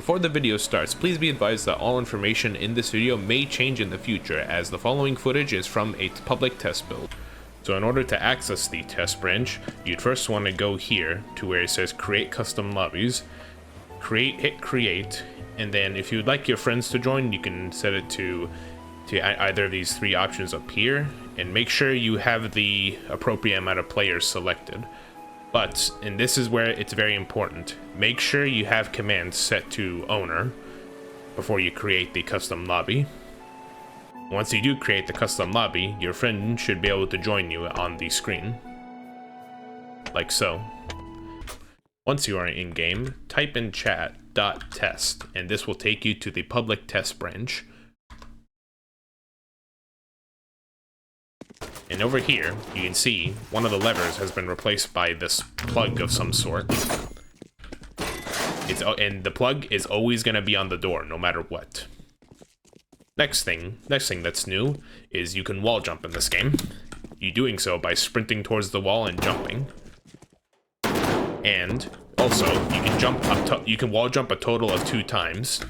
Before the video starts, please be advised that all information in this video may change in the future, as the following footage is from a public test build. So in order to access the test branch, you'd first want to go here to where it says create custom lobbies, hit create, and then if you'd like your friends to join, you can set it to either of these three options up here, and make sure you have the appropriate amount of players selected. But, and this is where it's very important, make sure you have commands set to owner before you create the custom lobby. Once you do create the custom lobby, your friend should be able to join you on the screen. Like so. Once you are in-game, type in chat.test, and this will take you to the public test branch. And over here, you can see one of the levers has been replaced by this plug of some sort. And the plug is always going to be on the door, no matter what. Next thing that's new is you can wall jump in this game. You're doing so by sprinting towards the wall and jumping. And also, you can you can wall jump a total of 2 times.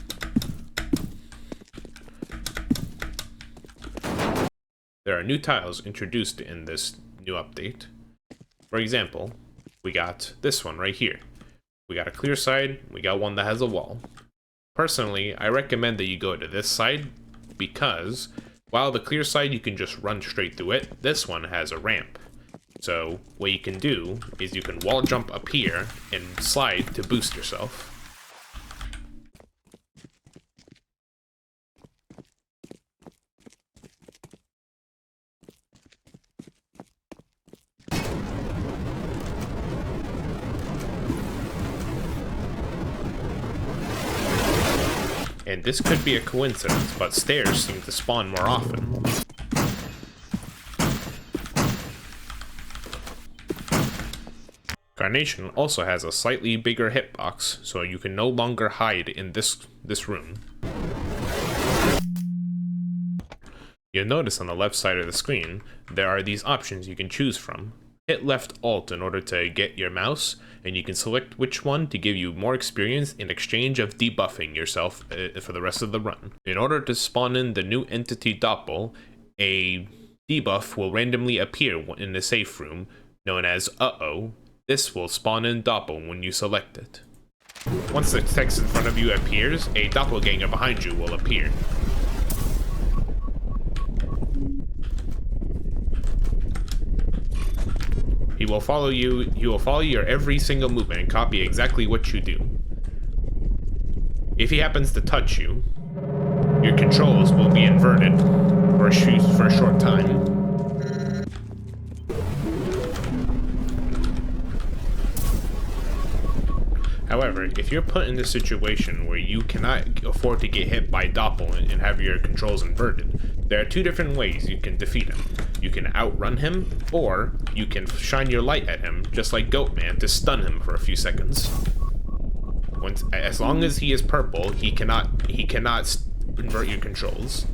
There are new tiles introduced in this new update. For example, we got this one right here. We got a clear side, we got one that has a wall. Personally, I recommend that you go to this side because while the clear side you can just run straight through it, this one has a ramp. So what you can do is you can wall jump up here and slide to boost yourself. And this could be a coincidence, but stairs seem to spawn more often. Carnation also has a slightly bigger hitbox, so you can no longer hide in this room. You'll notice on the left side of the screen, there are these options you can choose from. Hit left Alt in order to get your mouse, and you can select which one to give you more experience in exchange of debuffing yourself for the rest of the run. In order to spawn in the new entity Doppel, a debuff will randomly appear in the safe room, known as Uh-oh. This will spawn in Doppel when you select it. Once the text in front of you appears, a doppelganger behind you will appear. He will follow your every single movement and copy exactly what you do. If he happens to touch you, your controls will be inverted for a short time. However, if you're put in a situation where you cannot afford to get hit by Doppel and have your controls inverted, there are 2 different ways you can defeat him. You can outrun him, or you can shine your light at him, just like Goatman, to stun him for a few seconds. As long as he is purple, he cannot invert your controls.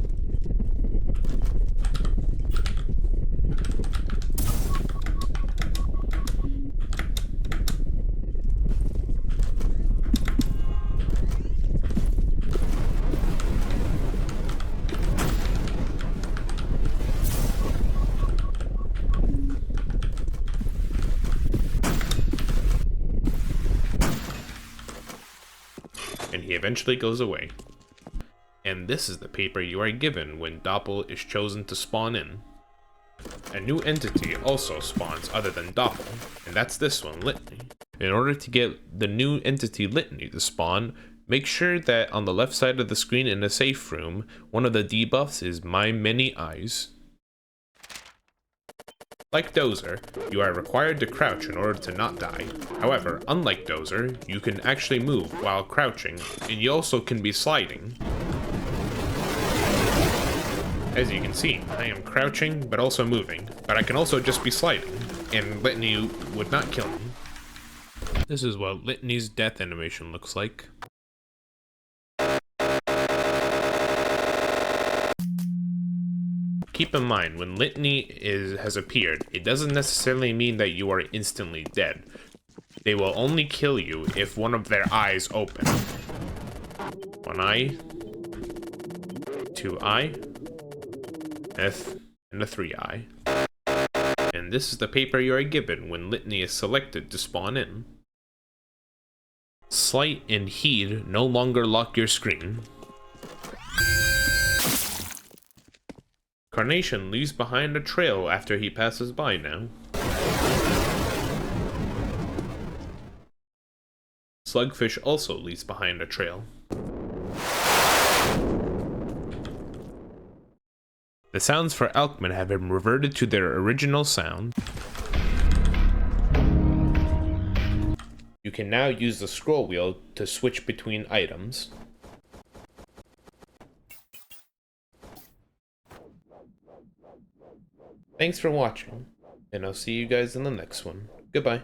And he eventually goes away. And this is the paper you are given when Doppel is chosen to spawn in. A new entity also spawns other than Doppel, and that's this one, Litany. In order to get the new entity Litany to spawn, make sure that on the left side of the screen in the safe room, one of the debuffs is My Many Eyes. Like Dozer, you are required to crouch in order to not die. However, unlike Dozer, you can actually move while crouching, and you also can be sliding. As you can see, I am crouching, but also moving, but I can also just be sliding, and Litany would not kill me. This is what Litany's death animation looks like. Keep in mind, when Litany has appeared, it doesn't necessarily mean that you are instantly dead. They will only kill you if one of their eyes open. One I, two I, F, and a 3I. And this is the paper you are given when Litany is selected to spawn in. Slight and Heed no longer lock your screen. Carnation leaves behind a trail after he passes by now. Slugfish also leaves behind a trail. The sounds for Elkman have been reverted to their original sound. You can now use the scroll wheel to switch between items. Thanks for watching, and I'll see you guys in the next one. Goodbye.